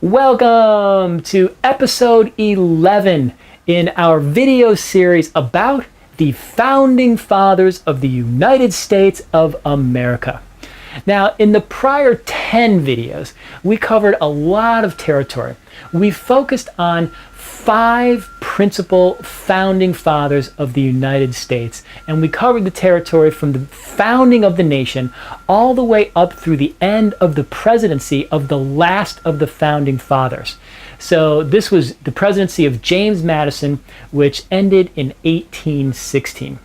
Welcome to episode 11 in our video series about the Founding Fathers of the United States of America. Now, in the prior 10 videos, we covered a lot of territory. We focused on 5 principal founding fathers of the United States, and we covered the territory from the founding of the nation all the way up through the end of the presidency of the last of the founding fathers. So this was the presidency of James Madison, which ended in 1816.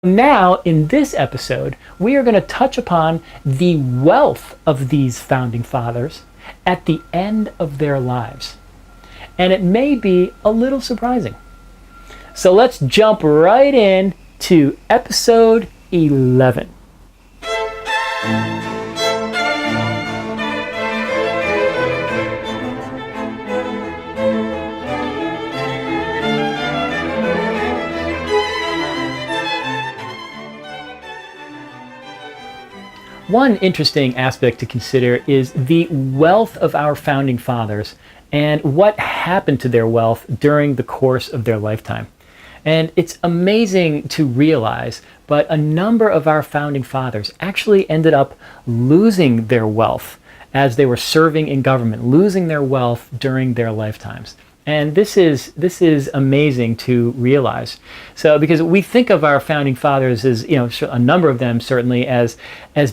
Now, in this episode, we are going to touch upon the wealth of these founding fathers at the end of their lives. And it may be a little surprising. So let's jump right in to episode 11. One interesting aspect to consider is the wealth of our founding fathers and what happened to their wealth during the course of their lifetime. And it's amazing to realize, but a number of our founding fathers actually ended up losing their wealth as they were serving in government, losing their wealth during their lifetimes. And this is amazing to realize. So, because we think of our founding fathers as, a number of them certainly as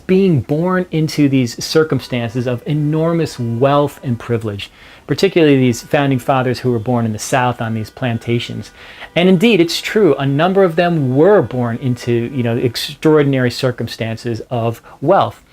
being born into these circumstances of enormous wealth and privilege, particularly these founding fathers who were born in the South on these plantations. And indeed, it's true, a number of them were born into, extraordinary circumstances of wealth.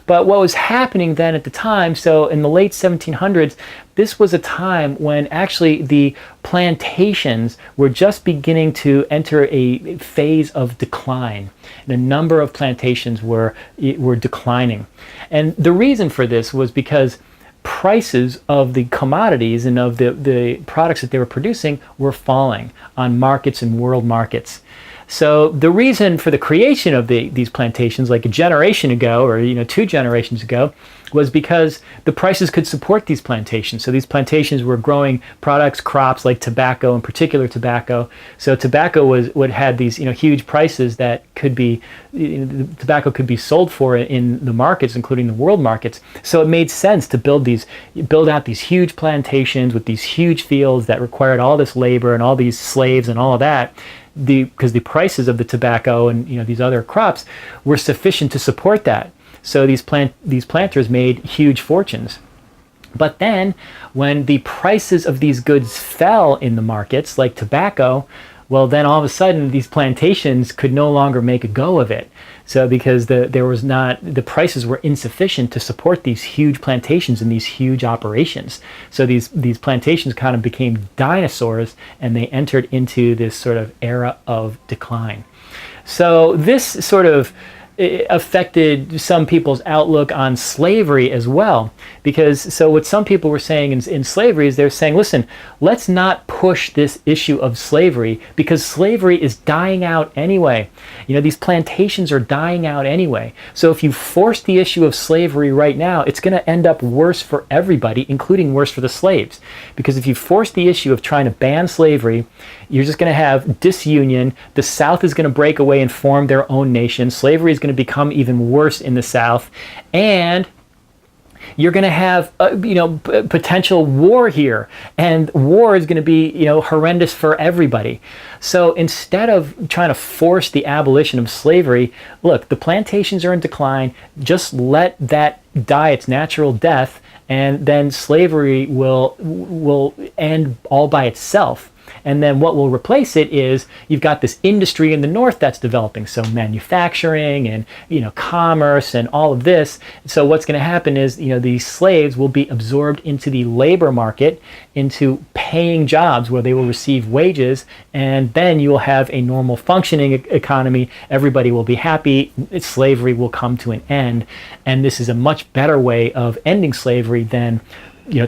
But what was happening then at the time, so in the late 1700s, this was a time when actually the plantations were just beginning to enter a phase of decline. The number of plantations were declining. And the reason for this was because prices of the commodities and of the products that they were producing were falling on markets and world markets. So the reason for the creation of these plantations, like a generation ago or 2 generations ago, was because the prices could support these plantations. So these plantations were growing products, crops like tobacco, in particular tobacco. So tobacco was what had these huge prices that could be tobacco could be sold for in the markets, including the world markets. So it made sense to build out these huge plantations with these huge fields that required all this labor and all these slaves and all of that. Because the prices of the tobacco and these other crops were sufficient to support that. So these planters made huge fortunes. But then when the prices of these goods fell in the markets, like tobacco, well, then all of a sudden these plantations could no longer make a go of it. So because the prices were insufficient to support these huge plantations and these huge operations. So these plantations kind of became dinosaurs, and they entered into this sort of era of decline. So this sort of affected some people's outlook on slavery as well, because what some people were saying in slavery is they're saying, listen, let's not push this issue of slavery because slavery is dying out anyway. These plantations are dying out anyway. So if you force the issue of slavery right now, it's going to end up worse for everybody, including worse for the slaves. Because if you force the issue of trying to ban slavery, you're just going to have disunion. The South is going to break away and form their own nation. Slavery is going to become even worse in the South, and you're going to have potential war here, and war is going to be horrendous for everybody. So instead of trying to force the abolition of slavery, look, the plantations are in decline. Just let that die its natural death, and then slavery will end all by itself. And then what will replace it is you've got this industry in the North that's developing, so manufacturing and commerce and all of this. So what's going to happen is these slaves will be absorbed into the labor market, into paying jobs where they will receive wages, and then you will have a normal functioning economy. Everybody will be happy. Slavery will come to an end, and this is a much better way of ending slavery than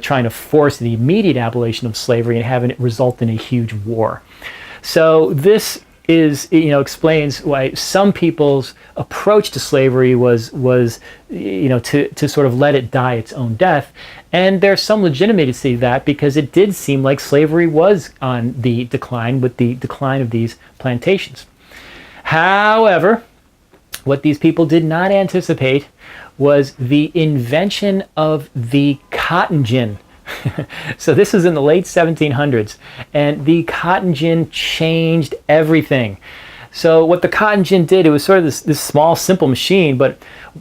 trying to force the immediate abolition of slavery and having it result in a huge war. So this explains why some people's approach to slavery was to sort of let it die its own death. And there's some legitimacy to that, because it did seem like slavery was on the decline with the decline of these plantations. However, what these people did not anticipate was the invention of the cotton gin. So this is in the late 1700s, and the cotton gin changed everything. So what the cotton gin did, it was sort of this small, simple machine, but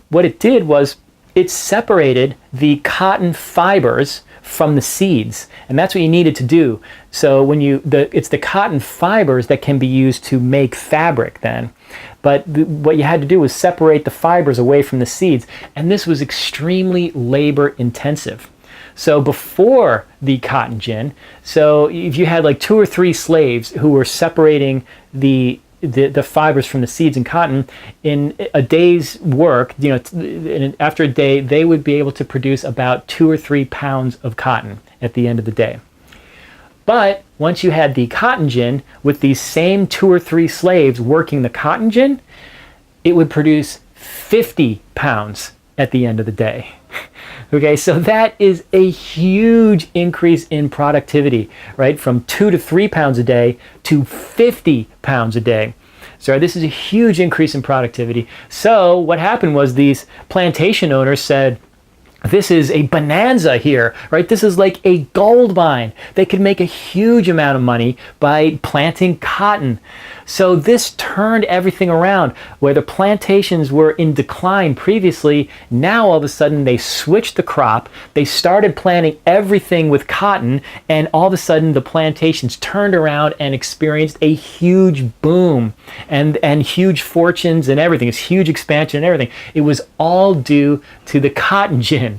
what it did was it separated the cotton fibers from the seeds, and that's what you needed to do. So it's the cotton fibers that can be used to make fabric then. But what you had to do was separate the fibers away from the seeds, and this was extremely labor intensive. So before the cotton gin, so if you had like 2 or 3 slaves who were separating the fibers from the seeds and cotton, in a day's work, after a day, they would be able to produce about 2 or 3 pounds of cotton at the end of the day. But once you had the cotton gin, with these same 2 or 3 slaves working the cotton gin, it would produce 50 pounds at the end of the day. Okay, so that is a huge increase in productivity, right? From 2 to 3 pounds a day to 50 pounds a day. So this is a huge increase in productivity. So what happened was these plantation owners said, this is a bonanza here, right? This is like a gold mine. They could make a huge amount of money by planting cotton. So this turned everything around. Where the plantations were in decline previously, now all of a sudden they switched the crop. They started planting everything with cotton, and all of a sudden the plantations turned around and experienced a huge boom and huge fortunes and everything. It's huge expansion and everything. It was all due to the cotton gin.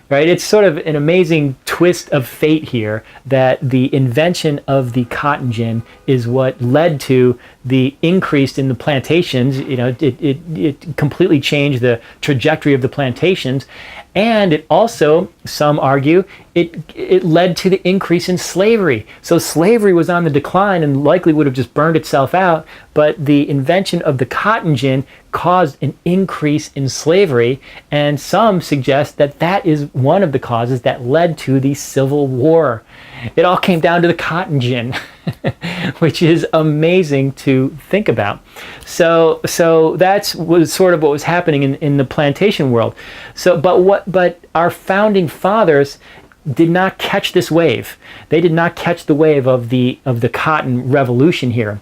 Right? It's sort of an amazing twist of fate here that the invention of the cotton gin is what led to the increase in the plantations. It completely changed the trajectory of the plantations. And it also, some argue, it led to the increase in slavery. So slavery was on the decline and likely would have just burned itself out, but the invention of the cotton gin caused an increase in slavery, and some suggest that that is one of the causes that led to the Civil War. It all came down to the cotton gin, which is amazing to think about. So was sort of what was happening in the plantation world. But our founding fathers did not catch this wave. They did not catch the wave of the cotton revolution here,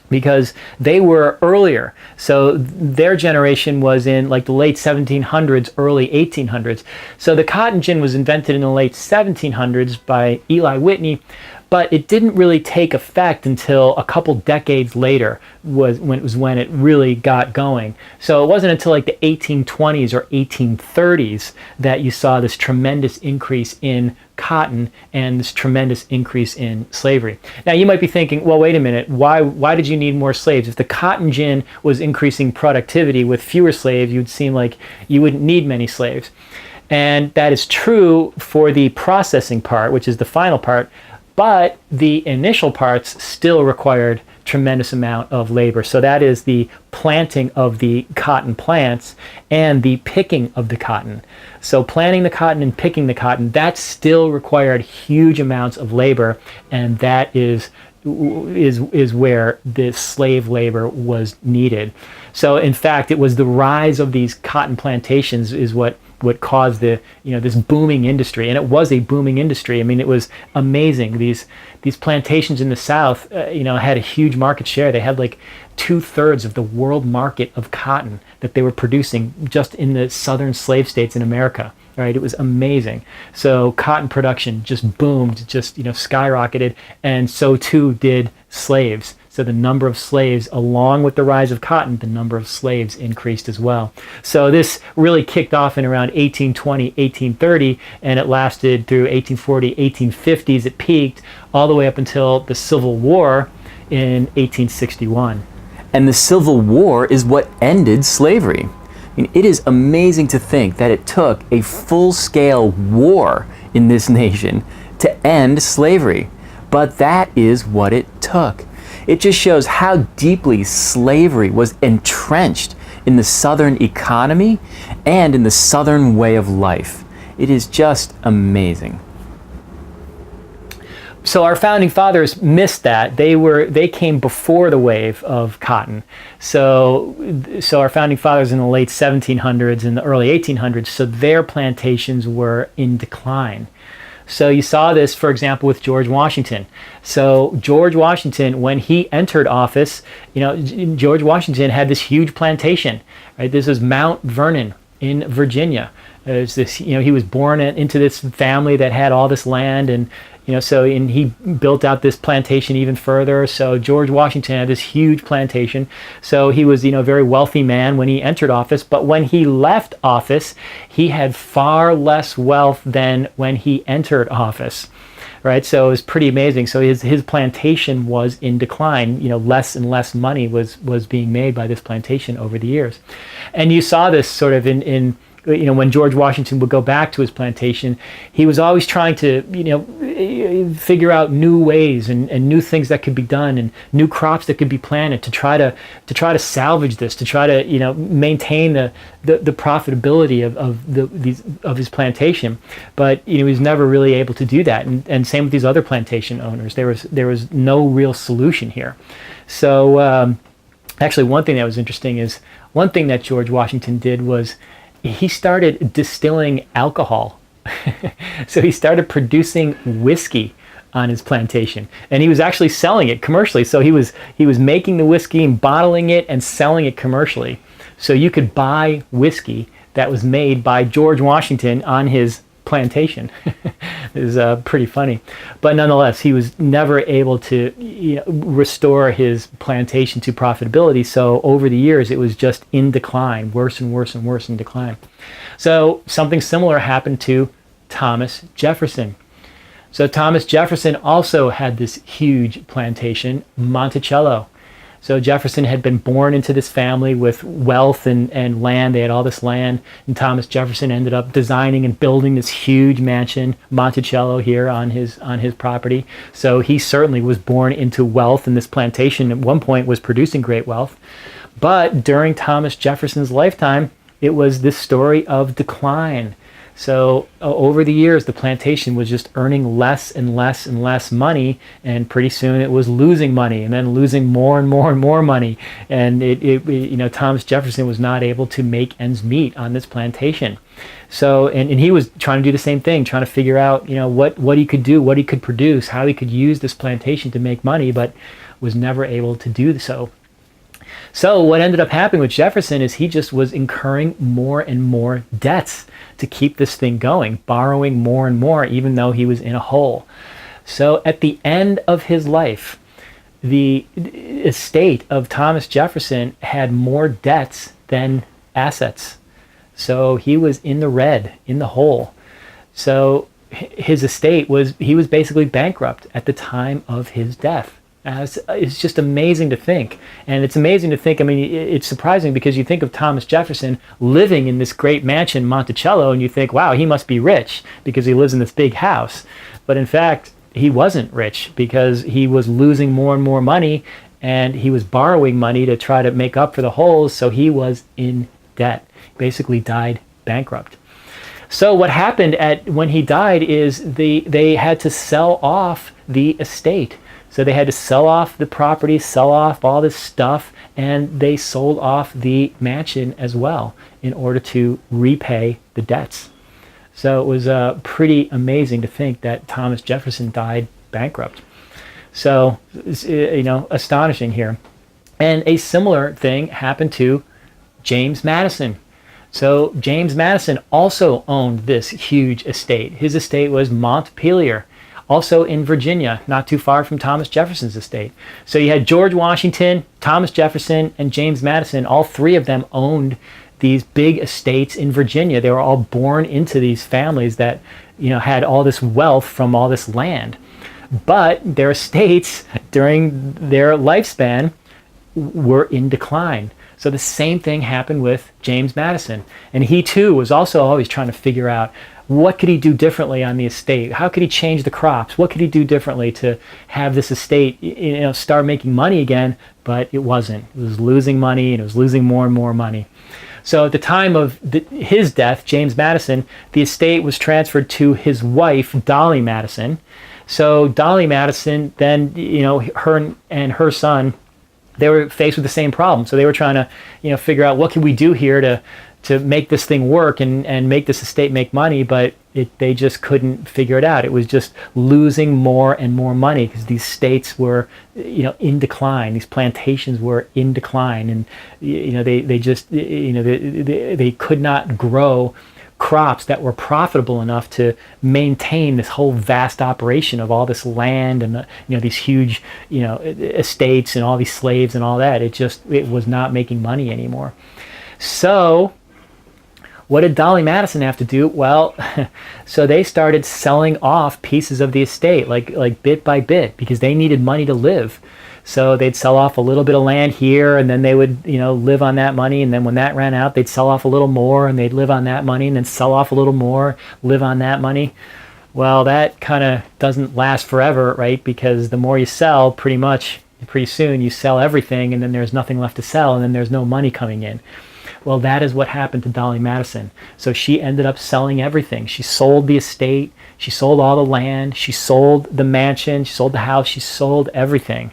because they were earlier. So their generation was in like the late 1700s, early 1800s. So the cotton gin was invented in the late 1700s by Eli Whitney, but it didn't really take effect until a couple decades later when it really got going. So it wasn't until like the 1820s or 1830s that you saw this tremendous increase in cotton and this tremendous increase in slavery. Now you might be thinking, well, wait a minute, why did you need more slaves? If the cotton gin was increasing productivity with fewer slaves, you'd seem like you wouldn't need many slaves. And that is true for the processing part, which is the final part, but the initial parts still required tremendous amount of labor. So that is the planting of the cotton plants and the picking of the cotton. So planting the cotton and picking the cotton, that still required huge amounts of labor, and that is where the slave labor was needed. So in fact, it was the rise of these cotton plantations is what caused this booming industry. And it was a booming industry. I mean, it was amazing. These plantations in the South, had a huge market share. They had like 2/3 of the world market of cotton that they were producing just in the southern slave states in America. Right? It was amazing. So cotton production just boomed, just skyrocketed, and so too did slaves. So the number of slaves, along with the rise of cotton, the number of slaves increased as well. So this really kicked off in around 1820, 1830, and it lasted through 1840, 1850s. It peaked all the way up until the Civil War in 1861. And the Civil War is what ended slavery. I mean, it is amazing to think that it took a full-scale war in this nation to end slavery. But that is what it took. It just shows how deeply slavery was entrenched in the Southern economy and in the Southern way of life. It is just amazing. So our founding fathers missed that. They came before the wave of cotton. So our founding fathers in the late 1700s and the early 1800s, so their plantations were in decline. So you saw this, for example, with George Washington. So George Washington, when he entered office, George Washington had this huge plantation, right? This is Mount Vernon in Virginia. There's this, he was born into this family that had all this land, and and he built out this plantation even further. So George Washington had this huge plantation. So he was, a very wealthy man when he entered office. But when he left office, he had far less wealth than when he entered office. Right, so it was pretty amazing. So his plantation was in decline. Less and less money was being made by this plantation over the years, and you saw this sort of in when George Washington would go back to his plantation, he was always trying to, figure out new ways and new things that could be done and new crops that could be planted to try to salvage this, to try to, maintain the profitability of his plantation. But he was never really able to do that. And same with these other plantation owners. There was no real solution here. So actually, one thing that was interesting is one thing that George Washington did was he started distilling alcohol. So he started producing whiskey on his plantation, and he was actually selling it commercially. So he was making the whiskey and bottling it and selling it commercially. So you could buy whiskey that was made by George Washington on his plantation. It was pretty funny, but nonetheless, he was never able to restore his plantation to profitability. So over the years, it was just in decline, worse and worse and worse in decline. So something similar happened to Thomas Jefferson. So Thomas Jefferson also had this huge plantation, Monticello. So Jefferson had been born into this family with wealth and land. They had all this land, and Thomas Jefferson ended up designing and building this huge mansion, Monticello, here on his property. So he certainly was born into wealth, and this plantation at one point was producing great wealth. But during Thomas Jefferson's lifetime, it was this story of decline. So over the years, the plantation was just earning less and less and less money, and pretty soon it was losing money, and then losing more and more and more money. And Thomas Jefferson was not able to make ends meet on this plantation. So and he was trying to do the same thing, trying to figure out what he could do, what he could produce, how he could use this plantation to make money, but was never able to do so. So what ended up happening with Jefferson is he just was incurring more and more debts to keep this thing going, borrowing more and more, even though he was in a hole. So at the end of his life, the estate of Thomas Jefferson had more debts than assets. So he was in the red, in the hole. So his estate he was basically bankrupt at the time of his death. It's just amazing to think. And it's amazing to think, it's surprising because you think of Thomas Jefferson living in this great mansion, Monticello, and you think, wow, he must be rich because he lives in this big house. But in fact, he wasn't rich because he was losing more and more money, and he was borrowing money to try to make up for the holes, so he was in debt. Basically died bankrupt. So what happened when he died is they had to sell off the estate. So they had to sell off the property, sell off all this stuff, and they sold off the mansion as well in order to repay the debts. So it was pretty amazing to think that Thomas Jefferson died bankrupt. So, astonishing here. And a similar thing happened to James Madison. So James Madison also owned this huge estate. His estate was Montpelier, also in Virginia, not too far from Thomas Jefferson's estate. So you had George Washington, Thomas Jefferson, and James Madison. All three of them owned these big estates in Virginia. They were all born into these families that, had all this wealth from all this land. But their estates during their lifespan were in decline. So the same thing happened with James Madison. And he too was also always trying to figure out what could he do differently on the estate? How could he change the crops? What could he do differently to have this estate, start making money again? But it wasn't. It was losing money, and it was losing more and more money. So at the time of his death, James Madison, the estate was transferred to his wife, Dolly Madison. So Dolly Madison, then, her and her son, they were faced with the same problem. So they were trying to, figure out what can we do here to make this thing work and make this estate make money, but they just couldn't figure it out. It was just losing more and more money because these states were, in decline. These plantations were in decline, and they just, they could not grow crops that were profitable enough to maintain this whole vast operation of all this land and these huge estates and all these slaves and all that. It was not making money anymore. So what did Dolly Madison have to do? Well, so they started selling off pieces of the estate, like bit by bit, because they needed money to live. So they'd sell off a little bit of land here, and then they would, live on that money. And then when that ran out, they'd sell off a little more, and they'd live on that money, and then sell off a little more, live on that money. Well, that kind of doesn't last forever, right? Because the more you sell, pretty soon you sell everything, and then there's nothing left to sell, and then there's no money coming in. Well, that is what happened to Dolly Madison. So she ended up selling everything. She sold the estate, she sold all the land, she sold the mansion, she sold the house, she sold everything.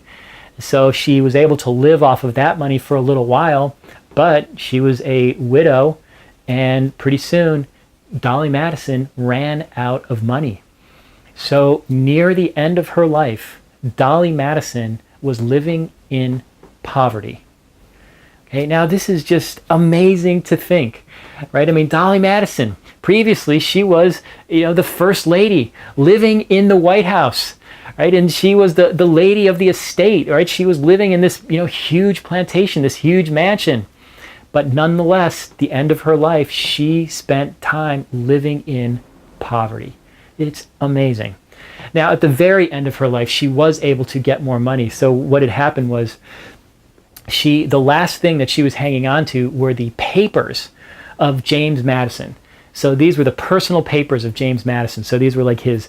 So she was able to live off of that money for a little while, but she was a widow, and pretty soon Dolly Madison ran out of money. So near the end of her life, Dolly Madison was living in poverty. Okay, now this is just amazing to think, right? I mean, Dolly Madison, previously she was, the first lady living in the White House, right? And she was the lady of the estate, right? She was living in this, huge plantation, this huge mansion. But nonetheless, the end of her life, she spent time living in poverty. It's amazing. Now, at the very end of her life, she was able to get more money. So what had happened was, the last thing that she was hanging on to were the papers of James Madison. So these were the personal papers of James Madison. So these were like his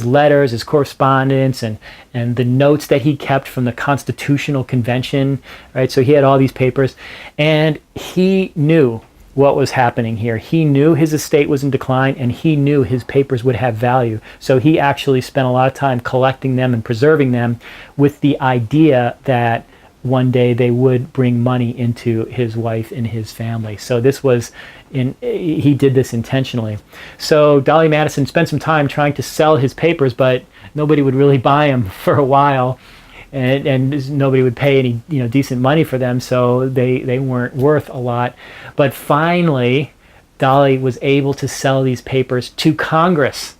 letters, his correspondence, and the notes that he kept from the Constitutional Convention, right? So he had all these papers, and he knew what was happening here. He knew his estate was in decline, and he knew his papers would have value. So he actually spent a lot of time collecting them and preserving them with the idea that one day they would bring money into his wife and his family. So he did this intentionally. So Dolly Madison spent some time trying to sell his papers, but nobody would really buy them for a while, and nobody would pay any decent money for them, so they weren't worth a lot. But finally, Dolly was able to sell these papers to Congress.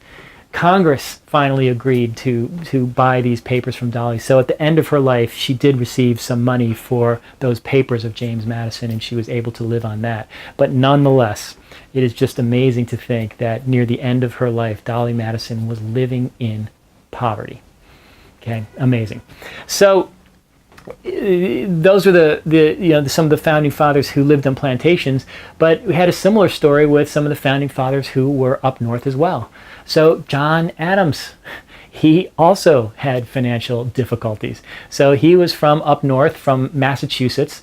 Congress finally agreed to buy these papers from Dolly. So at the end of her life, she did receive some money for those papers of James Madison, and she was able to live on that. But nonetheless, it is just amazing to think that near the end of her life, Dolly Madison was living in poverty. Okay, amazing. So those were some of the founding fathers who lived on plantations, but we had a similar story with some of the founding fathers who were up north as well. So John Adams, he also had financial difficulties. So he was from up north, from Massachusetts.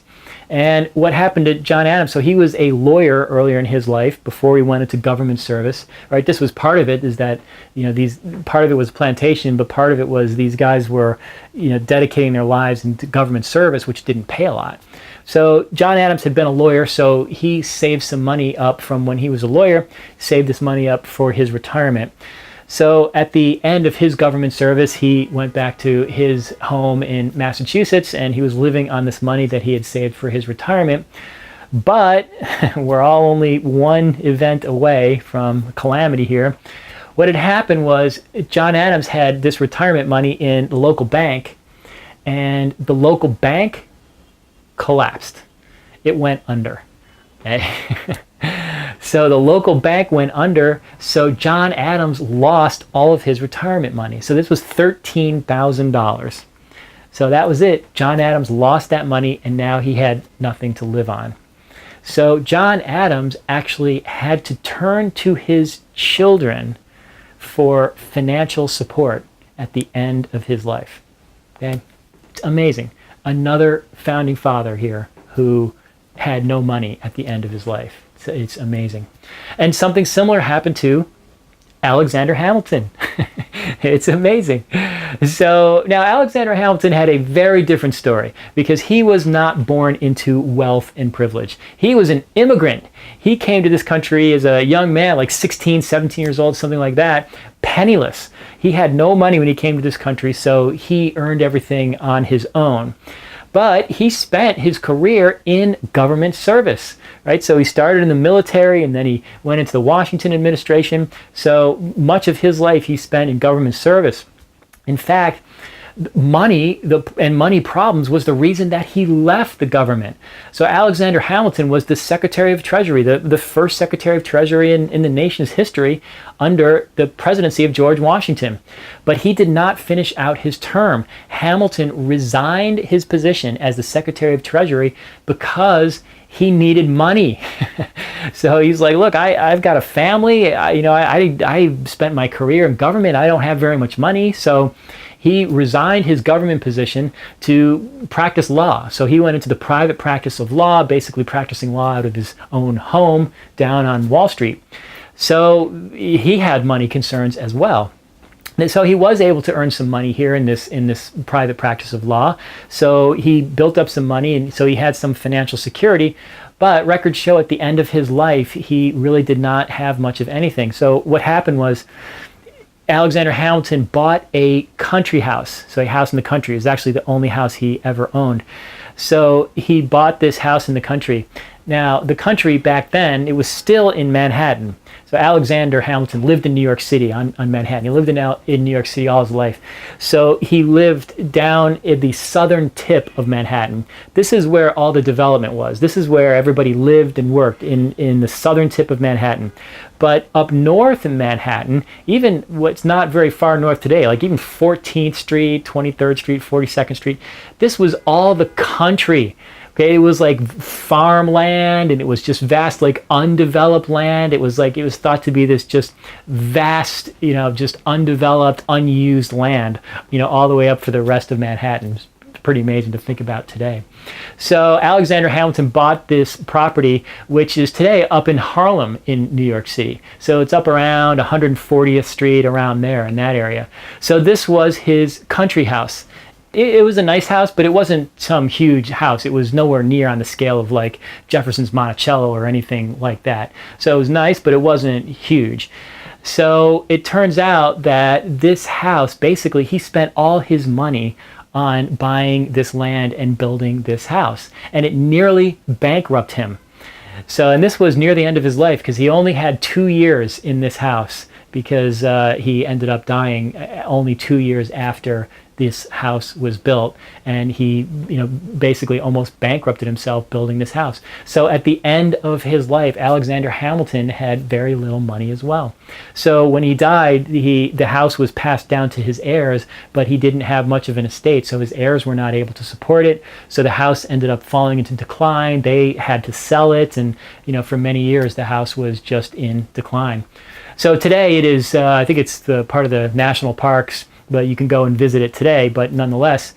And what happened to John Adams? So he was a lawyer earlier in his life before he went into government service. Right? This was part of it, is that part of it was plantation, but part of it was these guys were dedicating their lives into government service, which didn't pay a lot. So John Adams had been a lawyer, so he saved some money up from when he was a lawyer, saved this money up for his retirement. So at the end of his government service, he went back to his home in Massachusetts, and he was living on this money that he had saved for his retirement. But we're all only one event away from calamity here. What had happened was John Adams had this retirement money in the local bank, and the local bank collapsed. It went under. Okay? So the local bank went under, so John Adams lost all of his retirement money. So this was $13,000. So that was it. John Adams lost that money, and now he had nothing to live on. So John Adams actually had to turn to his children for financial support at the end of his life. Okay? It's amazing. Another founding father here who had no money at the end of his life. It's amazing. And something similar happened to Alexander Hamilton. It's amazing. So now Alexander Hamilton had a very different story because he was not born into wealth and privilege. He was an immigrant. He came to this country as a young man, like 16, 17 years old, something like that, penniless. He had no money when he came to this country, so he earned everything on his own. But he spent his career in government service, right? So he started in the military and then he went into the Washington administration. So much of his life he spent in government service. In fact, money and money problems was the reason that he left the government. So Alexander Hamilton was the Secretary of Treasury, the first Secretary of Treasury in the nation's history under the presidency of George Washington. But he did not finish out his term. Hamilton resigned his position as the Secretary of Treasury because he needed money. So he's like, look, I've got a family. I spent my career in government. I don't have very much money. So he resigned his government position to practice law. So he went into the private practice of law, basically practicing law out of his own home down on Wall Street. So he had money concerns as well. And so he was able to earn some money here in this private practice of law. So he built up some money, and so he had some financial security. But records show at the end of his life, he really did not have much of anything. So what happened was Alexander Hamilton bought a country house. So a house in the country. It was actually the only house he ever owned. So he bought this house in the country. Now, the country back then, it was still in Manhattan. So Alexander Hamilton lived in New York City on Manhattan. He lived in New York City all his life. So he lived down in the southern tip of Manhattan. This is where all the development was. This is where everybody lived and worked, in the southern tip of Manhattan. But up north in Manhattan, even what's not very far north today, like even 14th Street, 23rd Street, 42nd Street, this was all the country. Okay, it was like farmland, and it was just vast, like undeveloped land. It was thought to be this just vast, just undeveloped, unused land, all the way up for the rest of Manhattan. It's pretty amazing to think about today. So Alexander Hamilton bought this property, which is today up in Harlem in New York City. So it's up around 140th Street, around there in that area. So this was his country house. It was a nice house, but it wasn't some huge house. It was nowhere near on the scale of like Jefferson's Monticello or anything like that. So it was nice, but it wasn't huge. So it turns out that this house, basically, he spent all his money on buying this land and building this house. And it nearly bankrupted him. So, and this was near the end of his life because he only had 2 years in this house because he ended up dying only 2 years after this house was built, and he basically almost bankrupted himself building this house. So at the end of his life, Alexander Hamilton had very little money as well. So when he died, the house was passed down to his heirs, but he didn't have much of an estate, so his heirs were not able to support it. So the house ended up falling into decline. They had to sell it, and for many years the house was just in decline. So today it is, I think it's the part of the national parks, but you can go and visit it today. But nonetheless,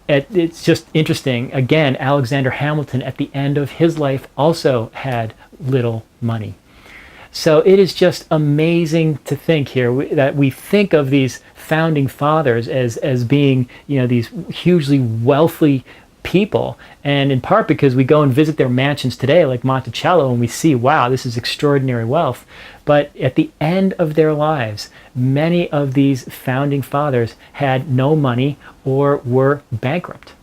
it's just interesting. Again, Alexander Hamilton at the end of his life also had little money. So it is just amazing to think here that we think of these founding fathers as being, these hugely wealthy people, and in part because we go and visit their mansions today like Monticello and we see, wow, this is extraordinary wealth. But at the end of their lives, many of these founding fathers had no money or were bankrupt.